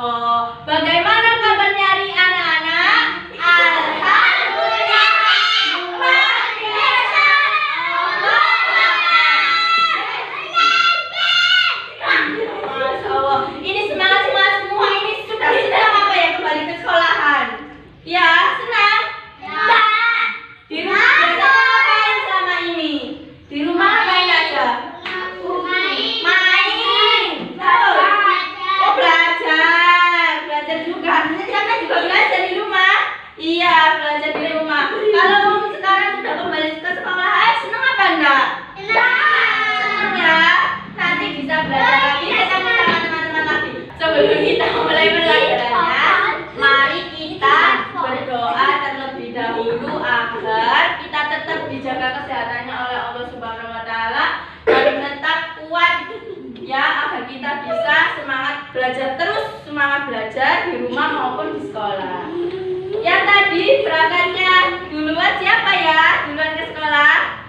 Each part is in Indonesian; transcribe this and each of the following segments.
Allah. Bagaimana kabarnya hari anak-anak? Alhamdulillah. Luar biasa. Masya Allah. Ini semangat semua. Ini sudah senang apa ya kembali ke sekolahan? Ya, senang? Ya. Di rumah belajar ngapain selama ini? Di rumah ngapain aja? Belajar juga. Karena juga belajar di rumah. Iya, belajar di rumah. Kalau sekarang sudah kembali ke sekolah, senang apa enggak? Senang ya. Nanti bisa belajar lagi sama teman-teman lagi. Sebelum kita mulai pelajarannya, mari kita berdoa terlebih dahulu agar kita tetap dijaga kesehatannya oleh Allah Subhanahu wa taala dan tetap kuat ya, agar kita bisa semangat belajar di rumah maupun di sekolah. Yang tadi berangkatnya duluan siapa ya? Duluan ke sekolah?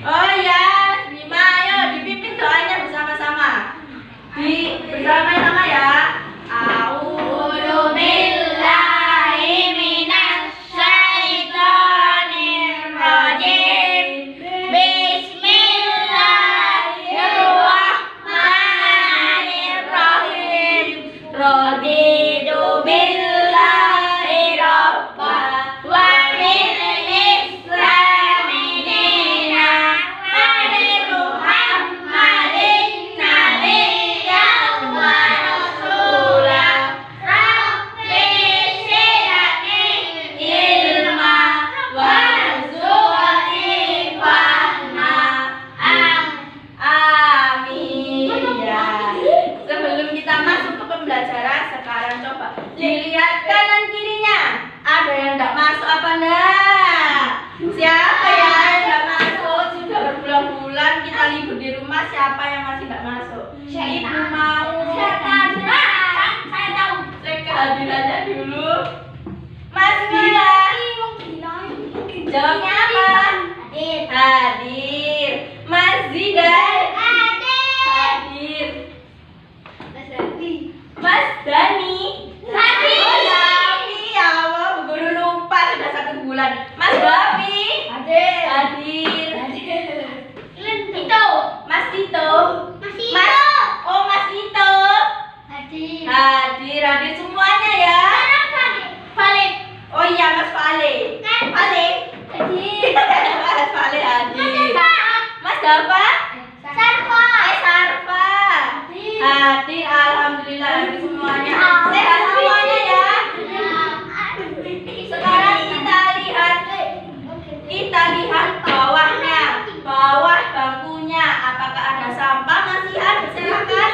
Oh ya, Bima, ayo dipimpin doanya bersama-sama. Bersama-sama ya. A'udzu billahi minasy syaithanir rajim. Bismillahirrahmanirrahim. Raditu billahi rabba wa bil islami dina wa bi Muhammadin nabiyyan wa rasulah. Rabbi syi'ni ilma warzuqni fahma. Amin ya. Sebelum kita masuk ke pembelajaran, sekarang coba dilihat kanan kirinya. Ada yang enggak masuk apa enggak? Siapa ya yang enggak masuk? Sudah berbulan-bulan kita libur di rumah, siapa yang masih enggak masuk? Ibu mau. Saya tahu. Cek kehadirannya dulu. Mas Bila. Jawabnya apa? Hadir. Mas Zidan. Hadir. Mas Dani. Hadir. Oh, Dani, ya Allah, guru lupa sudah 1 bulan. Mas Bapi. Hadir. Tito. Mas Tito. Mas Tito. Hadir semuanya ya. Vale. Oh iya, Mas Vale. Vale. Hadir. Mas Vale hadir. Mas Dava. Sarfa. Hadir, alhamdulillah hadir semuanya. Sehat semuanya ya. Sekarang kita lihat bawahnya, bawah bangkunya. Apakah ada sampah? Masih ada, silakan.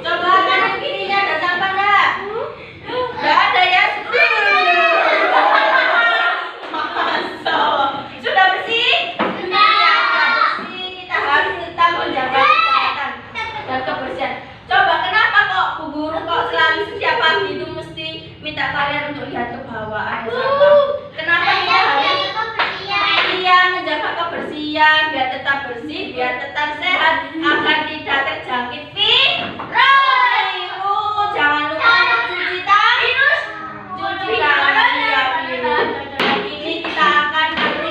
Coba kanan kirinya ada sampah enggak? Enggak ada ya. Masa sudah bersih? Sudah bersih. Kita harus tetap menjaga kesehatan dan kebersihan. Coba kenapa kok Bu Guru kok selalu setiap pagi itu mesti minta kalian untuk lihat ke bawah ada sampah? Kenapa kita harus menjaga kebersihan biar tetap bersih, biar tetap sehat, agar tidak terjangkit virus. Jangan lupa mencuci tangan. Cuci tangan ya virus. Ini kita akan nanti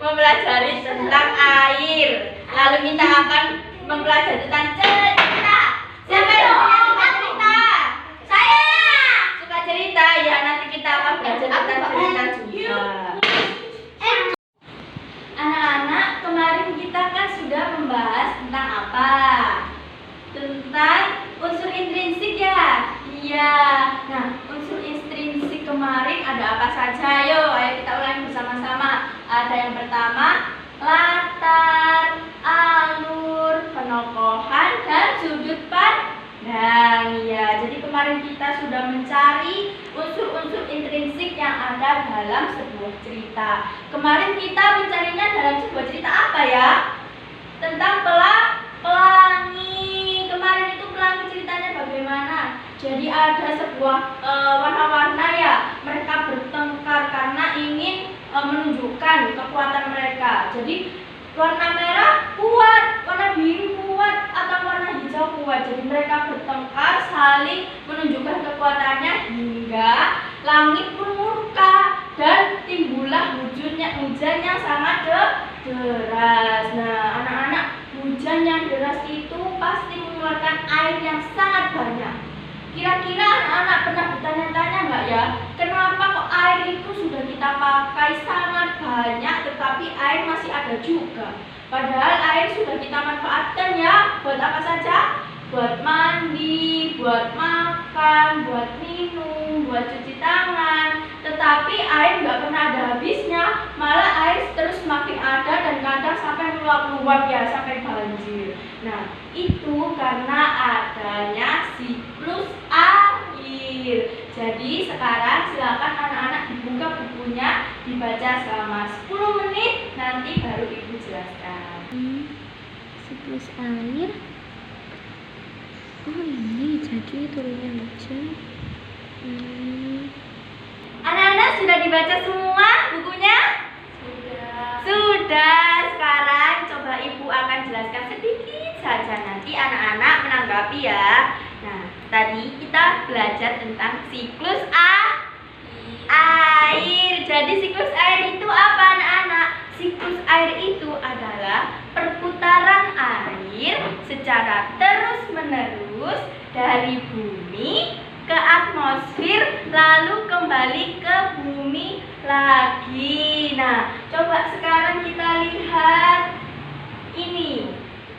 mempelajari tentang air. Lalu kita akan mempelajari tentang cerita. Siapa yang suka cerita? Saya. Suka cerita ya, nanti kita akan belajar tentang cerita juga. Anak-anak, kemarin kita kan sudah membahas tentang apa? Tentang unsur intrinsik ya? Iya. Nah, unsur intrinsik kemarin ada apa saja? Ayo kita ulangi bersama-sama. Ada yang pertama, latar, alur, penokohan, dan sudut pandang. Ya, jadi kemarin kita sudah mencari unsur-unsur intrinsik yang ada dalam sebuah cerita. Kemarin kita mencarinya dalam sebuah cerita apa ya? Tentang pelangi. Kemarin itu pelangi ceritanya bagaimana? Jadi ada sebuah warna-warna ya. Mereka bertengkar karena ingin menunjukkan kekuatan mereka. Jadi warna merah kuat, warna biru kuat, Jadi mereka bertengkar, saling menunjukkan kekuatannya hingga langit pun murka dan timbullah hujan yang sangat deras. Nah, anak-anak, hujan yang deras itu pasti mengeluarkan air yang sangat banyak. Kira-kira anak-anak pernah bertanya-tanya nggak ya, kenapa kok air itu sudah kita pakai sangat banyak tetapi air masih ada juga? Padahal air sudah kita manfaatkan ya, buat apa saja? Buat mandi, buat makan, buat minum, buat cuci tangan. Tetapi air nggak pernah ada habisnya, malah air terus makin ada dan kadang sampai meluap-luap ya, sampai banjir. Nah, itu karena adanya siklus air. Jadi sekarang silakan anak-anak dibuka bukunya, dibaca selama 10 menit, nanti baru Ibu jelaskan. Siklus air. Oh ini jadi turunnya hujan. Anak-anak sudah dibaca semua bukunya? Sudah. Sekarang coba Ibu akan jelaskan sedikit saja, nanti anak-anak menanggapi ya. Nah, tadi kita belajar tentang siklus air. Jadi siklus air itu apa anak-anak? Siklus air itu adalah perputaran air secara terus-menerus dari bumi ke atmosfer lalu kembali ke bumi lagi. Nah, coba sekarang kita lihat ini.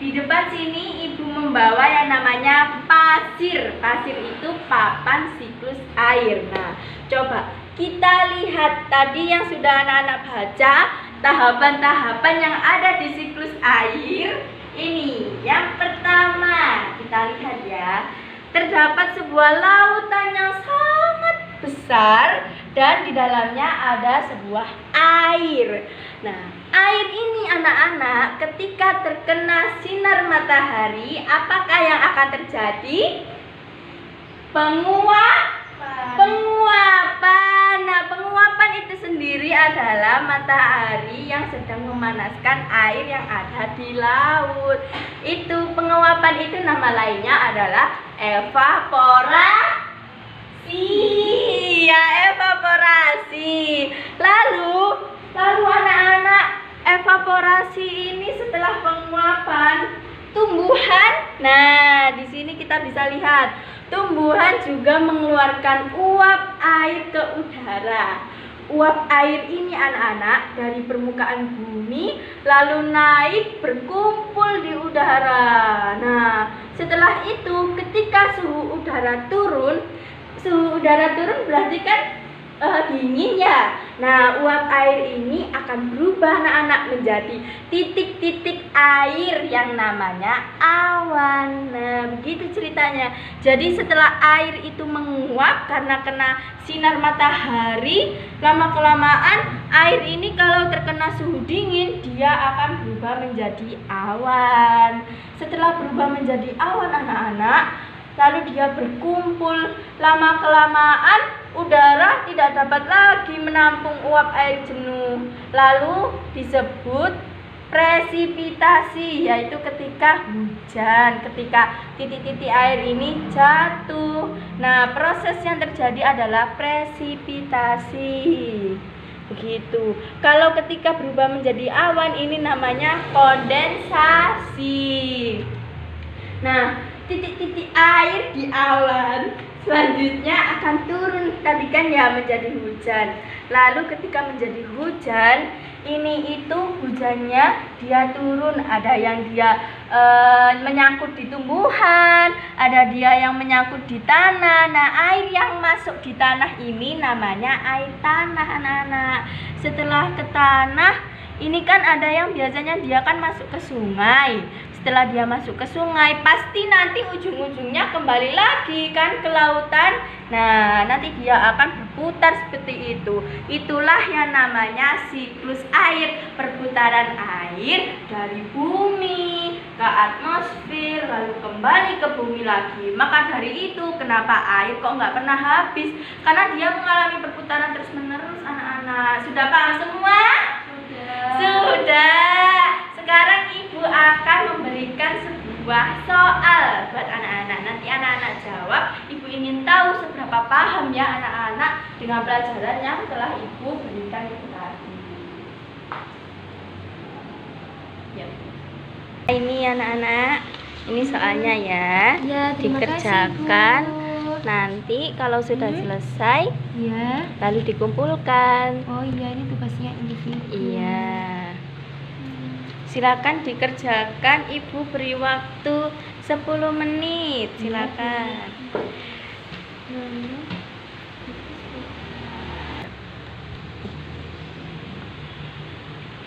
Di depan sini Ibu membawa yang namanya pasir. Pasir itu papan siklus air. Nah, coba kita lihat tadi yang sudah anak-anak baca, tahapan-tahapan yang ada di siklus air. Ini yang pertama, kita lihat ya. Terdapat sebuah lautan yang sangat besar dan di dalamnya ada sebuah air. Nah, air ini anak-anak ketika terkena sinar matahari, apakah yang akan terjadi? Penguapan. Nah, penguapan itu sendiri adalah matahari yang sedang memanaskan air yang ada di laut. Itu penguapan itu nama lainnya adalah evaporasi. Ya, evaporasi. Lalu anak-anak, evaporasi ini setelah penguapan tumbuhan. Nah, di sini kita bisa lihat tumbuhan juga mengeluarkan uap air ke udara. Uap air ini anak-anak dari permukaan bumi lalu naik berkumpul di udara. Nah, setelah itu ketika suhu udara turun berarti kan dingin ya. Nah, uap air ini akan berubah anak-anak menjadi titik-titik air yang namanya awan. Nah, begitu ceritanya. Jadi setelah air itu menguap karena kena sinar matahari, lama-kelamaan air ini kalau terkena suhu dingin dia akan berubah menjadi awan. Setelah berubah menjadi awan anak-anak, lalu dia berkumpul, lama-kelamaan udara tidak dapat lagi menampung uap air jenuh. Lalu disebut presipitasi, yaitu ketika hujan, ketika titik-titik air ini jatuh. Nah, proses yang terjadi adalah presipitasi. Begitu. Kalau ketika berubah menjadi awan ini namanya kondensasi. Nah, titik-titik air di awan selanjutnya akan turun tadi kan ya menjadi hujan. Lalu ketika menjadi hujan, ini itu hujannya dia turun, ada yang dia menyangkut di tumbuhan, ada dia yang menyangkut di tanah. Nah, air yang masuk di tanah ini namanya air tanah anak-anak. Setelah ke tanah, ini kan ada yang biasanya dia kan masuk ke sungai. Setelah dia masuk ke sungai, pasti nanti ujung-ujungnya kembali lagi kan ke lautan. Nah, nanti dia akan berputar seperti itu. Itulah yang namanya siklus air, perputaran air dari bumi ke atmosfer lalu kembali ke bumi lagi. Maka dari itu kenapa air kok nggak pernah habis? Karena dia mengalami perputaran terus-menerus anak-anak. Sudah paham semua? Sudah. Sekarang Ibu akan memberikan sebuah soal buat anak-anak. Nah, nanti anak-anak jawab. Ibu ingin tahu seberapa paham ya anak-anak dengan pelajaran yang telah Ibu berikan itu tadi. Ya. Ini anak-anak, ini soalnya ya, Ya, terima dikerjakan. kasih, Bu. Nanti kalau sudah selesai, Ya. lalu dikumpulkan. Oh iya, ini tugasnya individu. Iya. Silakan dikerjakan, Ibu beri waktu 10 menit. Silakan.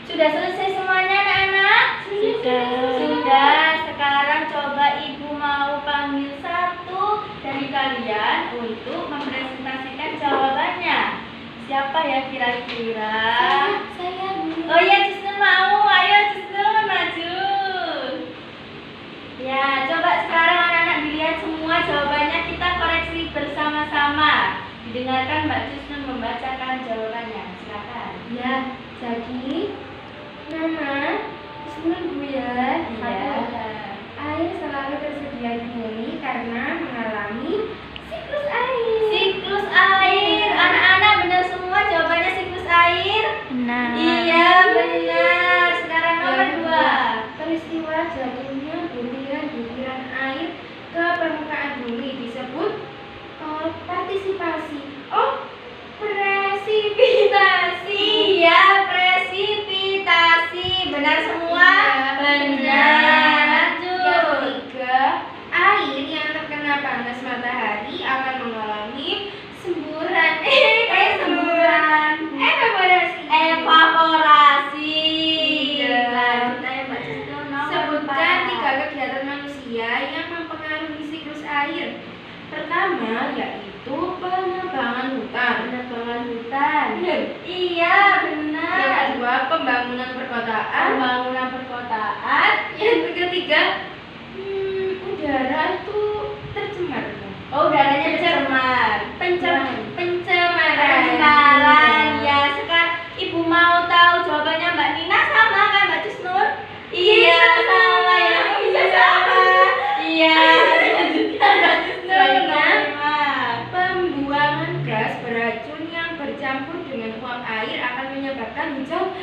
Sudah selesai semuanya anak-anak? Sudah. Sekarang coba Ibu mau panggil satu dari kalian untuk mempresentasikan jawabannya. Siapa ya kira-kira? Saya dulu. Oh iya, Cisnun mau. Ayo Cisnun, maju. Ya, coba sekarang anak-anak dilihat semua jawabannya, kita koreksi bersama-sama. Didengarkan Mbak Cisnun membacakan jawabannya. Silakan. Ya, jadi nama Cisnun Buya. Iya. Air selalu tersedia di bumi karena mengalami siklus air. Siklus air. Anak-anak benar semua jawabannya siklus air? Benar. Iya, benar. Sekarang nomor 2. Peristiwa jatuhnya butiran-butiran air ke permukaan bumi disebut partisipasi. Oh, presipitasi. Iya, presipitasi. Benar semua? Iya, Benar. Lanjut. Yang ketiga, air yang terkena panas matahari akan mengalami semburan. Semburan. Evaporasi. Evaporasi. Iya. Lanjut ayo Mbak Cisnun, nomor Sebutkan 4. 3 kegiatan manusia yang mempengaruhi siklus air. Pertama yaitu penebangan hutan. Penebangan hutan. Benar. Iya, benar. Yang kedua pembangunan perkotaan. Pembangunan perkotaan. Yang ketiga udara itu tercemar. Oh, udaranya tercemar. Pencemaran. Ya, sekarang Ibu mau tahu jawabannya Mbak Nina sama kan Mbak Cisnun? Iya, sama ya. Bisa sama. Iya. Lanjutkan Mbak Cisnun. Selanjutnya, Nomor 5. pembuangan gas beracun yang bercampur dengan uap air akan menyebabkan hujan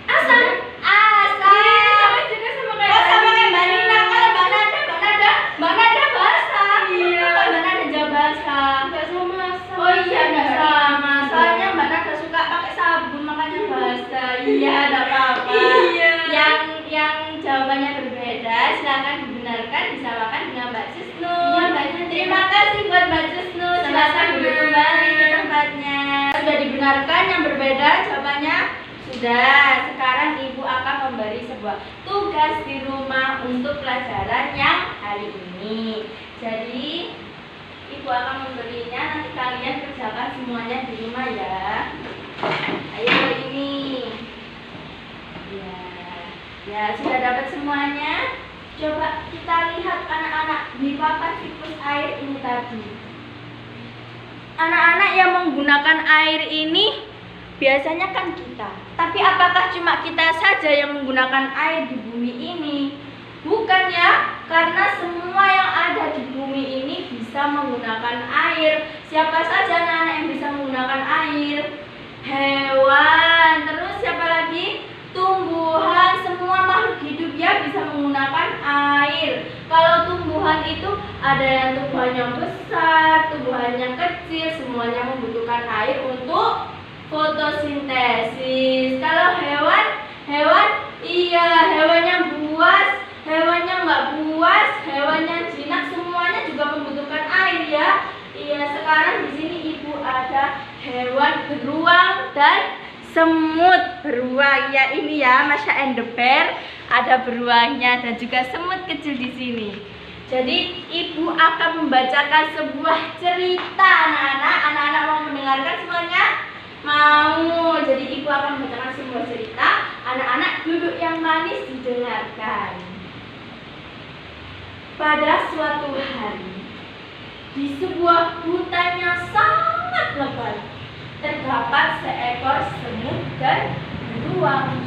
asam. Asam. Juga sama Oh, sama kayak Mbak Nina. Kalau Mbak Nada basah. Iya. Kalau Mbak Nada jawab basah. Enggak sama asam. Oh iya, nggak sama. Soalnya Mbak Nada suka pakai sabun, makanya basah. Iya, nggak apa-apa. Iya. Yang jawabannya berbeda, silakan dibenarkan, disamakan dengan Mbak Cisnun. Iya, Mbak Cisnun. Terima kasih buat Mbak Cisnun. Silakan Sama-sama. duduk kembali ke tempatnya. Sudah dibenarkan yang berbeda jawabannya? Sudah. Sekarang Ibu akan memberi sebuah tugas di rumah untuk pelajaran yang hari ini. Jadi Ibu akan memberinya, nanti kalian kerjakan semuanya di rumah ya. Ayo ini. Ya, ya sudah dapat semuanya. Coba kita lihat anak-anak di papan siklus air ini tadi. Anak-anak yang menggunakan air ini biasanya kan kita. Tapi apakah cuma kita saja yang menggunakan air di bumi ini? Bukan ya, karena semua yang ada di bumi ini bisa menggunakan air. Siapa saja anak-anak yang bisa menggunakan air? Hewan, terus siapa lagi? Tumbuhan, semua makhluk hidup ya bisa menggunakan air. Kalau tumbuhan itu ada yang tumbuhannya besar, tumbuhannya kecil, semuanya membutuhkan air untuk fotosintesis. Kalau hewan, iya hewannya buas, hewannya nggak buas, hewannya jinak, semuanya juga membutuhkan air ya. Iya, sekarang di sini Ibu ada hewan beruang dan semut beruang ya, ini ya Masya and the Bear, ada beruangnya dan juga semut kecil di sini. Jadi Ibu akan membacakan sebuah cerita anak-anak. Anak-anak mau mendengarkan semuanya? Mau. Jadi Ibu akan membacakan sebuah cerita. Anak-anak duduk yang manis didengarkan. Pada suatu hari, di sebuah hutan yang sangat lebat, terdapat seekor semut dan beruang.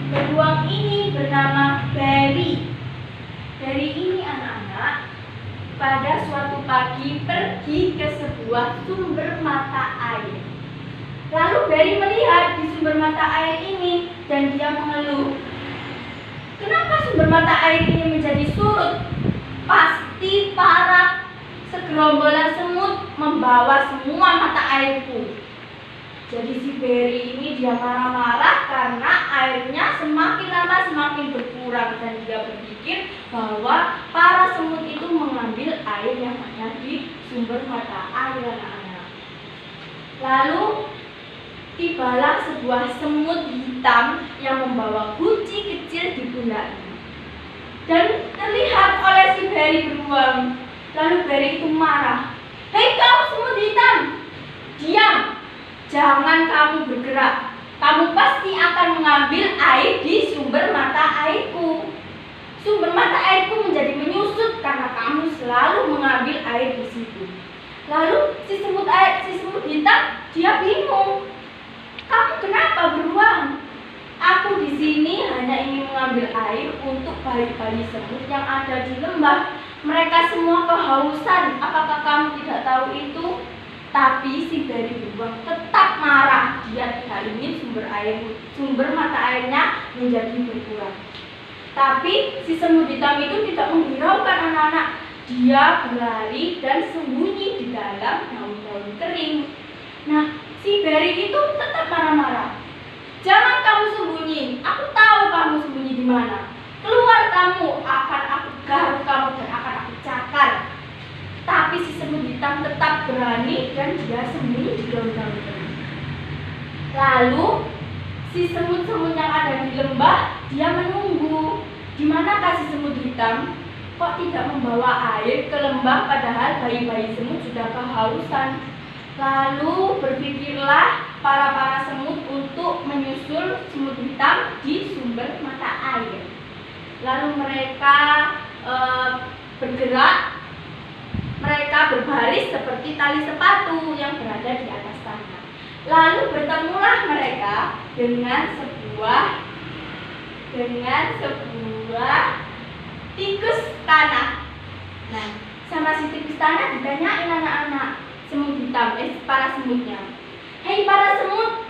Beruang ini bernama Barry. Barry ini anak-anak lagi pergi ke sebuah sumber mata air. Lalu Barry melihat di sumber mata air ini dan dia mengeluh. Kenapa sumber mata air ini menjadi surut? Pasti para segerombolan semut membawa semua mata airku. Jadi si Barry ini dia marah-marah karena airnya semakin lama semakin berkurang dan dia berpikir bahwa para semut itu mengambil air yang ada di sumber mata air anak-anak. Lalu tibalah sebuah semut hitam yang membawa guci kecil di pundaknya. Dan terlihat oleh si Barry beruang. Lalu Barry itu marah. Hei kau semut hitam, diam, jangan kamu bergerak. Kamu pasti akan mengambil air di sumber mata airku. Sumber mata airku menjadi menyusut karena kamu selalu mengambil air di situ. Lalu si semut hitam dia bingung. Kamu kenapa beruang? Aku di sini hanya ingin mengambil air untuk bayi-bayi semut yang ada di lembah. Mereka semua kehausan. Apakah kamu tidak tahu itu? Tapi si Barry beruang tetap marah. Dia tidak ingin sumber mata airnya menjadi berkurang. Tapi si semut hitam itu tidak menghiraukan anak-anak. Dia berlari dan sembunyi di dalam daun-daun kering. Nah, si Barry itu tetap marah-marah. Jangan kamu sembunyi. Aku tahu kamu sembunyi di mana. Keluar kamu, akan aku garuk kamu dan akan aku cakar. Tapi si semut hitam tetap berani dan dia sembunyi di daun-daun kering. Lalu si semut-semut yang ada di lembah dia menunggu. Di manakah si semut hitam? Kok tidak membawa air ke lembah padahal bayi-bayi semut sudah kehausan? Lalu berpikirlah para semut untuk menyusul semut hitam di sumber mata air. Lalu mereka bergerak, mereka berbaris seperti tali sepatu yang berada di atas tanah. Lalu bertemulah mereka dengan sebuah tikus tanah. Nah, sama si tikus tanah ditanyain anak-anak semut hitam, para semutnya. Hei para semut,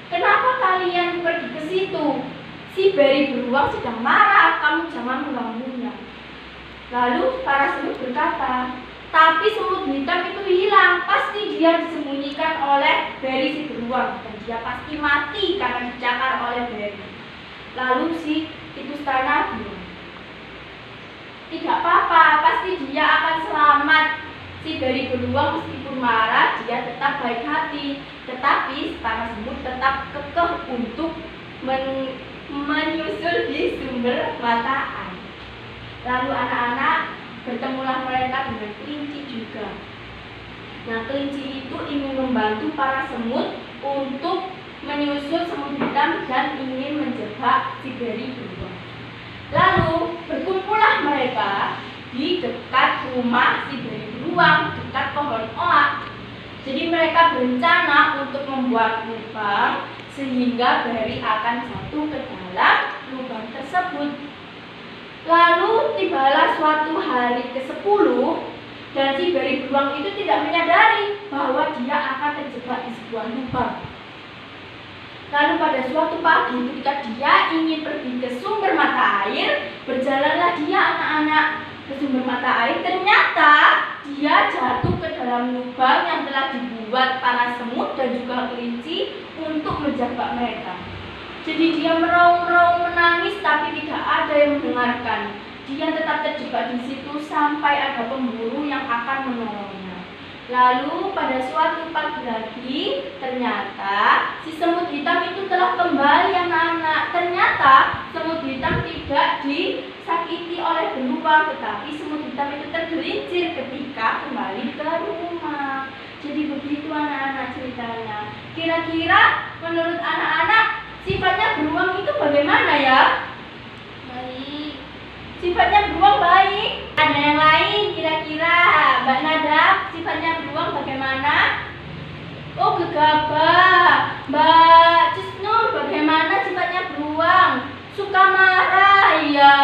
kenapa kalian pergi ke situ? Si Barry beruang sedang marah, kamu jangan mengganggunya. Lalu para semut berkata, tapi semut hitam itu hilang, pasti dia disembunyikan oleh Barry si beruang dan dia pasti mati karena dicakar oleh Barry. Lalu si tikus tanah bilang, tidak apa-apa, pasti dia akan selamat. Si Barry beruang meskipun marah, dia tetap baik hati. Tetapi para semut tetap kekeh untuk menyusul di sumber mata air. Lalu anak-anak bertemulah mereka dengan kelinci juga. Nah, kelinci itu ingin membantu para semut untuk menyusul semut hitam dan ingin menjebak si Barry beruang. Lalu berkumpullah mereka di dekat rumah si Barry beruang, dekat pohon oak. Jadi mereka berencana untuk membuat lubang sehingga Barry akan jatuh ke dalam lubang tersebut. Lalu tibalah suatu hari ke-10 dan si Barry beruang itu tidak menyadari bahwa dia akan terjebak di sebuah lubang. Lalu pada suatu pagi ketika dia ingin pergi ke sumber mata air, berjalanlah dia anak-anak ke sumber mata air. Ternyata dia jatuh ke dalam lubang yang telah dibuat para semut dan juga kelinci untuk menjebak mereka. Jadi dia meraung-raung menangis tapi tidak ada yang mendengarkan. Dia tetap terjebak di situ sampai ada pemburu yang akan menolongnya. Lalu pada suatu pagi lagi, ternyata si semut hitam itu telah kembali anak-anak. Ternyata semut hitam tidak disakiti oleh beruang, tetapi semut hitam itu tergelincir ketika kembali ke rumah. Jadi begitu anak-anak ceritanya. Kira-kira menurut anak-anak sifatnya beruang itu bagaimana ya? Baik. Sifatnya beruang baik. Ada yang lain kira-kira? Mbak Nada, sifatnya beruang bagaimana? Oh, gegabah. Mbak Cisnur, bagaimana sifatnya beruang? Suka marah. Iya,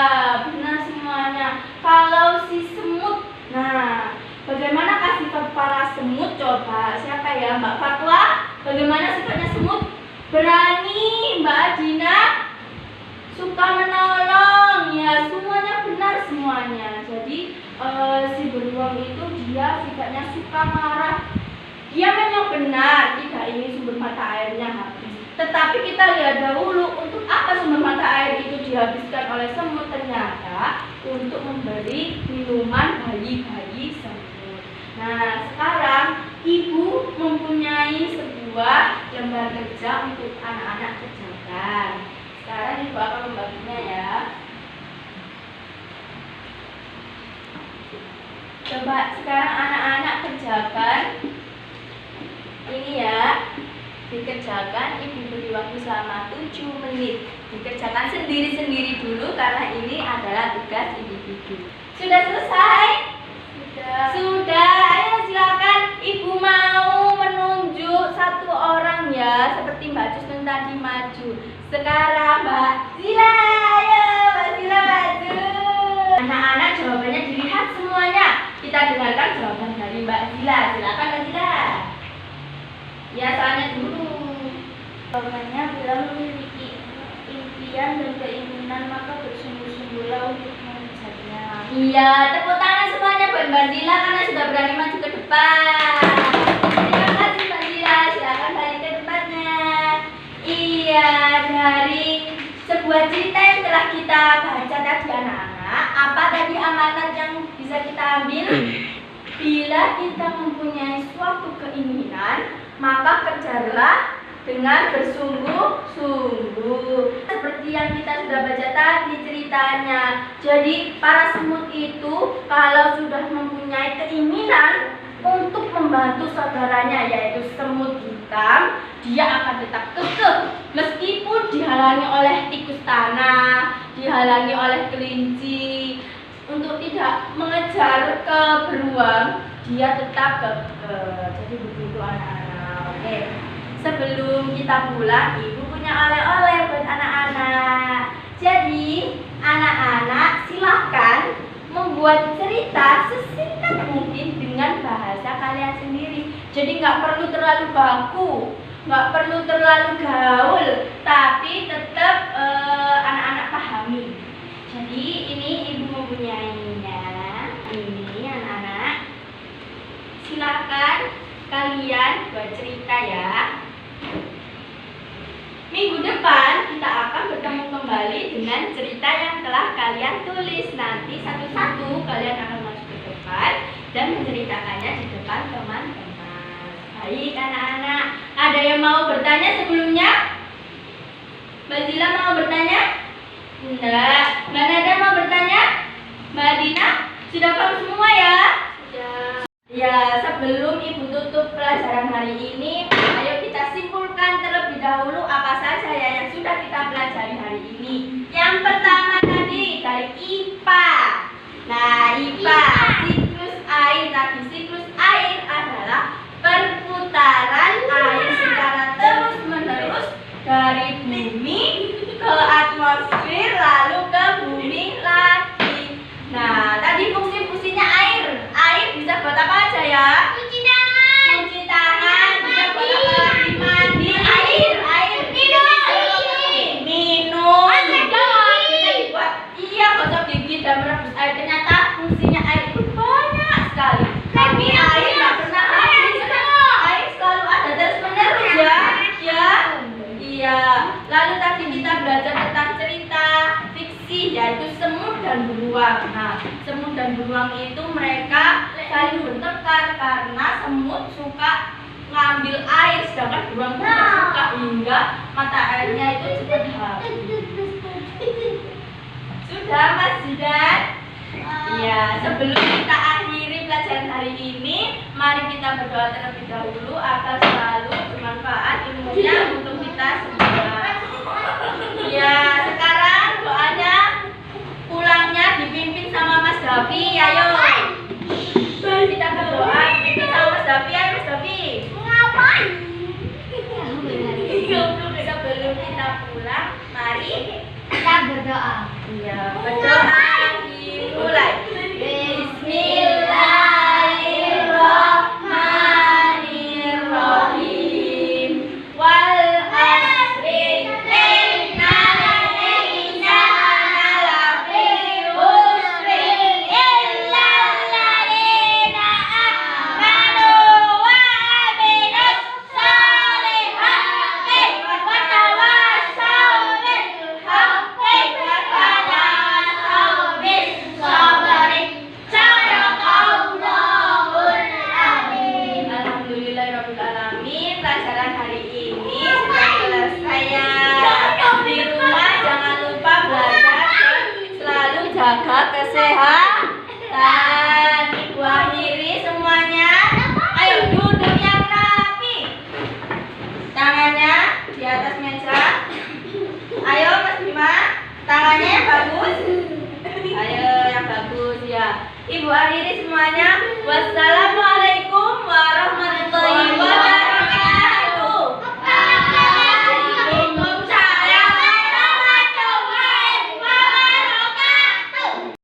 benar semuanya. Kalau si semut, nah, bagaimana sifatnya suka marah. Dia memang benar tidak ingin sumber mata airnya habis. Tetapi kita lihat dahulu untuk apa sumber mata air itu dihabiskan oleh semut. Ternyata untuk memberi minuman bayi-bayi semut. Nah, sekarang ibu mempunyai sebuah lembar kerja untuk anak-anak kerjakan. Sekarang ibu akan membaginya ya. Coba sekarang anak-anak kerjakan. Ini ya, dikerjakan, ibu beri waktu selama 7 menit. Dikerjakan sendiri-sendiri dulu karena ini adalah tugas individu. Sudah selesai? Sudah. Ayo silakan, ibu mau menunjuk satu orang ya, seperti Mbak Justin tadi maju. Sekarang Mbak Zila, ayo Mbak Zila maju. Anak-anak jawabannya dilihat semuanya. Kita dengarkan jawaban dari Mbak Zila. Silakan Mbak Zila. Ya, soalnya dulu. Jawabannya bila memiliki impian dan keinginan maka bersungguh-sungguhlah untuk mengejarnya. Iya, tepuk tangan semuanya buat Mbak Zila karena sudah berani maju ke depan. Terima kasih Mbak Zila, silakan balik ke depannya. Iya, dari sebuah cerita yang telah kita baca tadi anak-anak, apa tadi amanat yang bisa kita ambil? Bila kita mempunyai suatu keinginan, maka kejarlah dengan bersungguh-sungguh. Seperti yang kita sudah baca tadi ceritanya. Jadi para semut itu kalau sudah mempunyai keinginan untuk membantu saudaranya yaitu semut hitam, dia akan tetap kekeh meskipun dihalangi oleh tikus tanah, dihalangi oleh kelinci. Untuk tidak mengejar ke beruang, dia tetap kekeh. Jadi begitu anak-anak. Oke. Sebelum kita pulang, ibu punya oleh-oleh buat anak-anak. Jadi, anak-anak silahkan membuat cerita sesingkat mungkin dengan bahasa kalian sendiri. Jadi nggak perlu terlalu baku, nggak perlu terlalu gaul, tapi tetap anak-anak pahami. Jadi ini ibu mempunyainya. Ini anak-anak. Silahkan kalian buat cerita ya. Minggu depan kita akan bertemu kembali dengan cerita yang telah kalian tulis. Nanti satu-satu kalian akan masuk ke depan dan menceritakannya di depan teman-teman. Baik anak-anak, ada yang mau bertanya sebelumnya? Mbak Zila mau bertanya? Enggak. Mbak Nada mau bertanya? Mbak Dina? Sudah paham semua ya? Sudah. Ya, sebelum ibu tutup pelajaran hari ini, ayo kita simpulkan terlebih dahulu apa saja ya yang sudah kita pelajari hari ini. Yang pertama tadi dari IPA. Nah, IPA, siklus air tadi. Siklus air adalah perputaran air secara terus-menerus dari bumi ke atmosfer lalu ke bumi lagi. Nah, tadi fungsi-fungsinya air. Air bisa buat apa aja ya? Cuci tangan. Cuci tangan. Bisa buat apa lagi? Mandi. Air minum. Minum. Bisa dibuat gosok gigi dan merebus air. Ternyata fungsinya air itu banyak sekali. Tapi air nggak pernah habis. Air selalu ada terus-menerus ya. Ya. Iya. Lalu tadi kita belajar tentang cerita fiksi yaitu semut dan beruang. Nah, semut dan beruang itu mereka saling bertengkar karena semut suka ngambil air sedangkan beruang tidak suka hingga mata airnya itu cepat habis. Sudah Mas Zidan? Iya, sebelum kita akhiri pelajaran hari ini, mari kita berdoa terlebih dahulu agar selalu bermanfaat ilmunya untuk kita semua. Ya, sekarang doanya pulangnya dipimpin sama Mas Davi. Ayo kita berdoa dipimpin sama Mas Davi. Ayo Mas Davi. Ngapain? Sebelum kita pulang, mari kita berdoa. Iya, berdoa dimulai. Bismillahirrahmanirrahim. Wal asri innal insana lafi khusrin illa alladziina jaga kesehatan. Ibu akhiri semuanya. Ayo duduk yang rapi. Tangannya di atas meja. Ayo Mas Bima, tangannya yang bagus. Ayo yang bagus ya. Ibu akhiri semuanya. Wassalamualaikum